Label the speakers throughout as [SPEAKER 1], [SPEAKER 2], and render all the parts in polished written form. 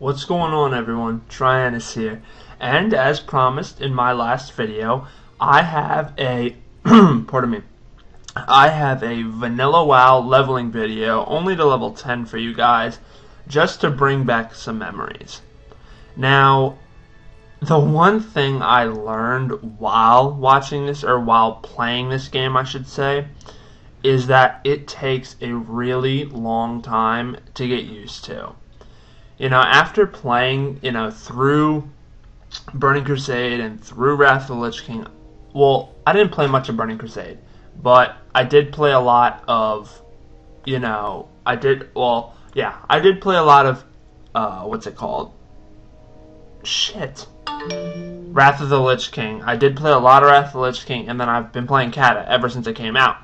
[SPEAKER 1] What's going on, everyone? Tryanis here, and as promised in my last video, I have a pardon me. I have a vanilla WoW leveling video, only to level 10 for you guys, just to bring back some memories. Now, the one thing I learned while watching this, or while playing this game, I should say, is that it takes a really long time to get used to. After playing, through Burning Crusade and through Wrath of the Lich King, well, I didn't play much of Burning Crusade, but I did play a lot of, I did play a lot of, what's it called? Wrath of the Lich King. I did play a lot of Wrath of the Lich King, and then I've been playing Kata ever since it came out.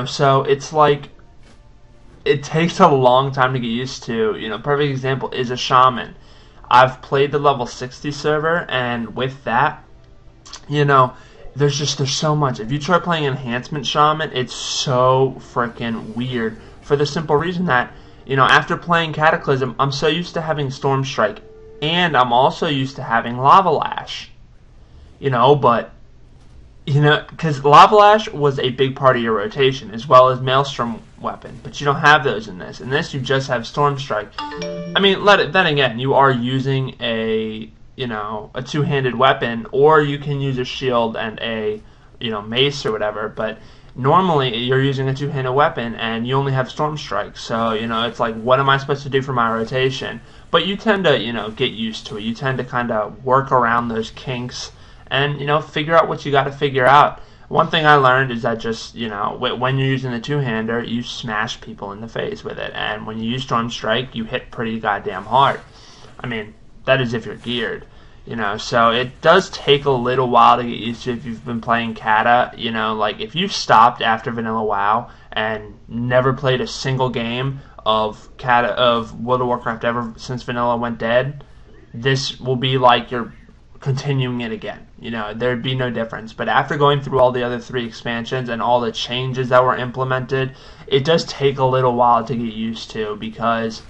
[SPEAKER 1] So it's like, it takes a long time to get used to. Perfect example is a shaman. I've played the level 60 server, and with that, there's so much. If you try playing enhancement shaman, it's so freaking weird, for the simple reason that, after playing Cataclysm, I'm so used to having Storm Strike, and I'm also used to having Lava Lash. Because Lava Lash was a big part of your rotation, as well as Maelstrom weapon, but you don't have those in this. In this, you just have Storm Strike. I mean, then again, you are using a two-handed weapon, or you can use a shield and a mace or whatever. But normally, you're using a two-handed weapon, and you only have Storm Strike. So it's like, what am I supposed to do for my rotation? But you tend to get used to it. You tend to kind of work around those kinks, and figure out what you got to figure out. One thing I learned is that just when you're using the two-hander, you smash people in the face with it, and when you use Storm Strike, you hit pretty goddamn hard. I mean, that is if you're geared. So it does take a little while to get used to if you've been playing Kata. Like if you've stopped after Vanilla WoW and never played a single game of World of Warcraft ever since Vanilla went dead, this will be like you're continuing it again. There'd be no difference. But after going through all the other 3 expansions and all the changes that were implemented, it does take a little while to get used to, because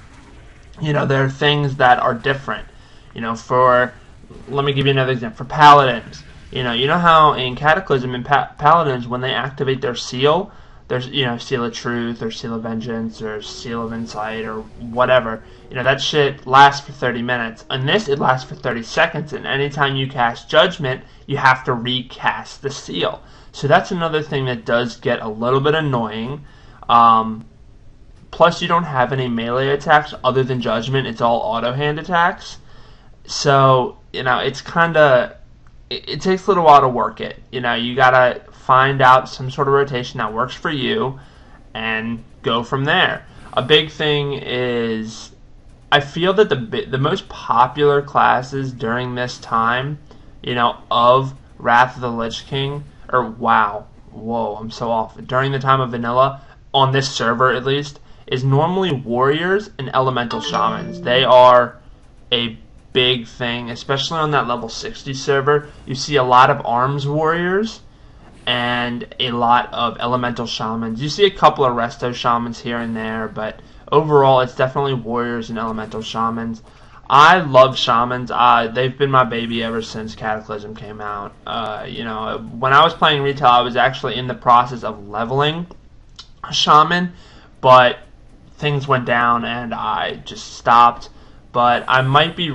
[SPEAKER 1] there are things that are different. Let me give you another example. For Paladins, you know how in Cataclysm and Paladins, when they activate their seal, there's Seal of Truth or Seal of Vengeance or Seal of Insight or whatever. That shit lasts for 30 minutes. On this, it lasts for 30 seconds, and anytime you cast Judgment, you have to recast the seal. So that's another thing that does get a little bit annoying. Plus, you don't have any melee attacks other than Judgment. It's all auto hand attacks. So, it's kind of, it takes a little while to work it. You gotta find out some sort of rotation that works for you and go from there. A big thing is, I feel that the most popular classes during this time, of Wrath of the Lich King, or WoW, whoa, I'm so off, during the time of Vanilla, on this server at least, is normally Warriors and Elemental Shamans. They are a big thing, especially on that level 60 server. You see a lot of Arms Warriors and a lot of Elemental Shamans. You see a couple of Resto Shamans here and there, but overall it's definitely Warriors and Elemental Shamans. I love Shamans. They've been my baby ever since Cataclysm came out. When I was playing retail, I was actually in the process of leveling a Shaman, but things went down and I just stopped. But I might be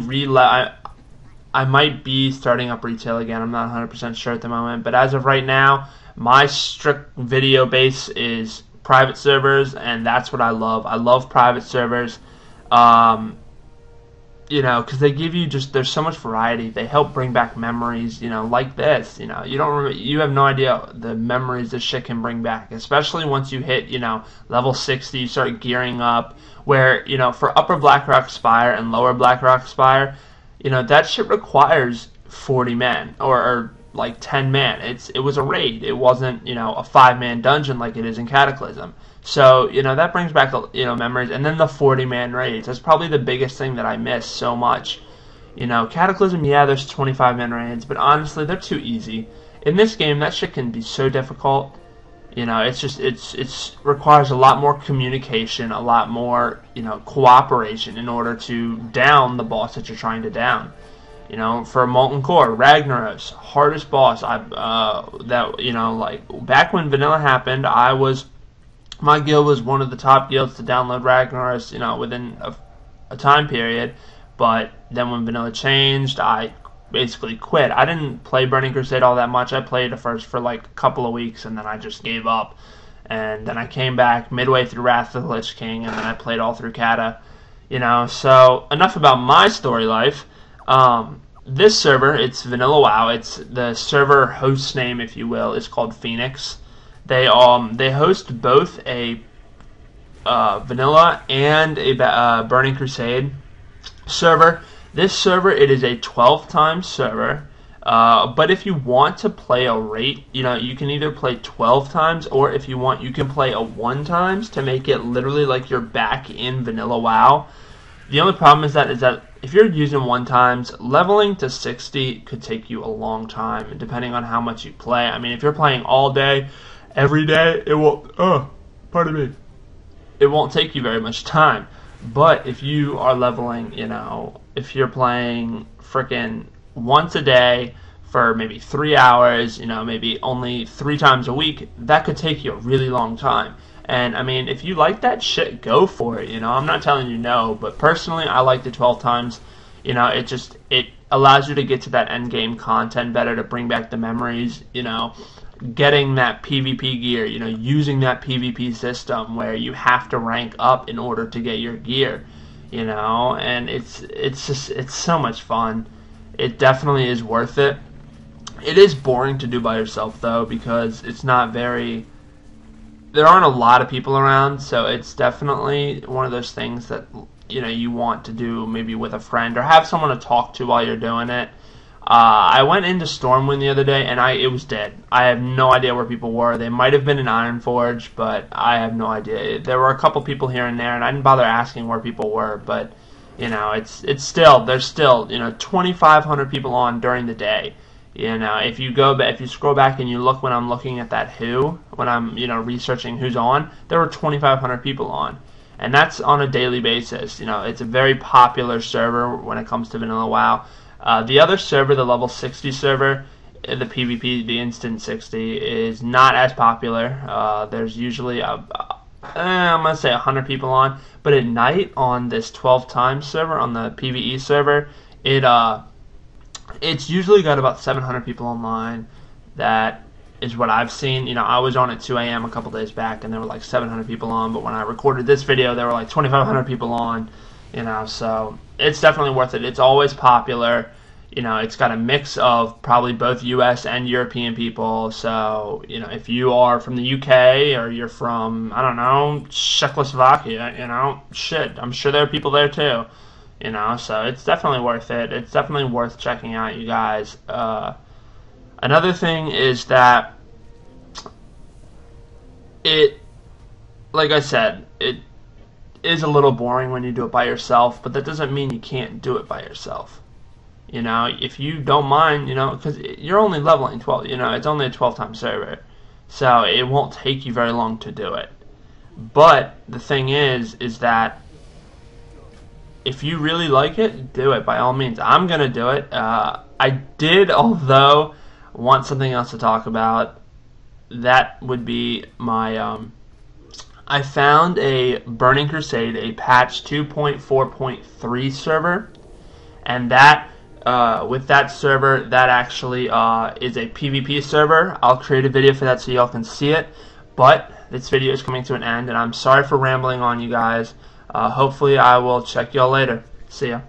[SPEAKER 1] I might be starting up retail again. I'm not 100% sure at the moment. But as of right now, my strict video base is private servers, and that's what I love. I love private servers, because they give you there's so much variety. They help bring back memories, like this. You have no idea the memories this shit can bring back, especially once you hit, level 60, you start gearing up, where, for Upper Blackrock Spire and Lower Blackrock Spire, that shit requires 40 men, or like 10 man. It was a raid. It wasn't, a 5-man dungeon like it is in Cataclysm. So, that brings back, memories. And then the 40-man raids. That's probably the biggest thing that I miss so much. Cataclysm, yeah, there's 25-man raids, but honestly, they're too easy. In this game, that shit can be so difficult. You know, it's requires a lot more communication, a lot more, you know, cooperation in order to down the boss that you're trying to down. You know, for Molten Core, Ragnaros, hardest boss. That, you know, like back when Vanilla happened, my guild was one of the top guilds to download Ragnaros, you know, within a time period. But then when Vanilla changed, I basically quit. I didn't play Burning Crusade all that much. I played it first for like a couple of weeks, and then I just gave up. And then I came back midway through Wrath of the Lich King, and then I played all through Kata. You know, so enough about my story life. This server, it's Vanilla WoW. It's the server host name, if you will, is called Feenix. They host both a Vanilla and a Burning Crusade server. This server, it is a 12-time server, but if you want to play a rate, you know, you can either play 12 times, or if you want, you can play a 1 times to make it literally like you're back in Vanilla WoW. The only problem is that if you're using 1 times, leveling to 60 could take you a long time, depending on how much you play. I mean, if you're playing all day, every day, it won't, it won't take you very much time. But if you are leveling, you know, if you're playing frickin' once a day for maybe 3 hours, you know, maybe only 3 times a week, that could take you a really long time. And I mean, if you like that shit, go for it. You know, I'm not telling you no, but personally, I like the 12 times. You know, it allows you to get to that end game content better, to bring back the memories. You know, getting that PvP gear. You know, using that PvP system where you have to rank up in order to get your gear. You know, and it's so much fun. It definitely is worth it. It is boring to do by yourself though, because it's not very. There aren't a lot of people around, so it's definitely one of those things that, you know, you want to do maybe with a friend or have someone to talk to while you're doing it. I went into Stormwind the other day, and it was dead. I have no idea where people were. They might have been in Ironforge, but I have no idea. There were a couple people here and there, and I didn't bother asking where people were. But you know, there's still, you know, 2,500 people on during the day. You know, if you scroll back and you look when I'm looking at that when I'm, you know, researching who's on, there were 2,500 people on. And that's on a daily basis. You know, it's a very popular server when it comes to Vanilla WoW. The other server, the level 60 server, the PvP, the Instant 60, is not as popular. There's usually, I'm going to say 100 people on. But at night on this 12 times server, on the PvE server, it's usually got about 700 people online. That is what I've seen. You know, I was on at 2 a.m. a couple days back, and there were like 700 people on. But when I recorded this video, there were like 2,500 people on. You know, so it's definitely worth it. It's always popular. You know, it's got a mix of probably both U.S. and European people. So, you know, if you are from the U.K. or you're from, I don't know, Czechoslovakia, you know, shit, I'm sure there are people there too. You know, so it's definitely worth it. It's definitely worth checking out, you guys. Another thing is that like I said, it is a little boring when you do it by yourself, but that doesn't mean you can't do it by yourself. You know, if you don't mind, you know, because you're only leveling 12, you know, it's only a 12-time server, so it won't take you very long to do it. But the thing is that if you really like it, do it by all means. I'm gonna do it. I did, although, want something else to talk about. That would be my I found a Burning Crusade, a patch 2.4.3 server, and that with that server, that actually is a PvP server. I'll create a video for that so y'all can see it. But this video is coming to an end, and I'm sorry for rambling on, you guys. Hopefully I will check y'all later. See ya.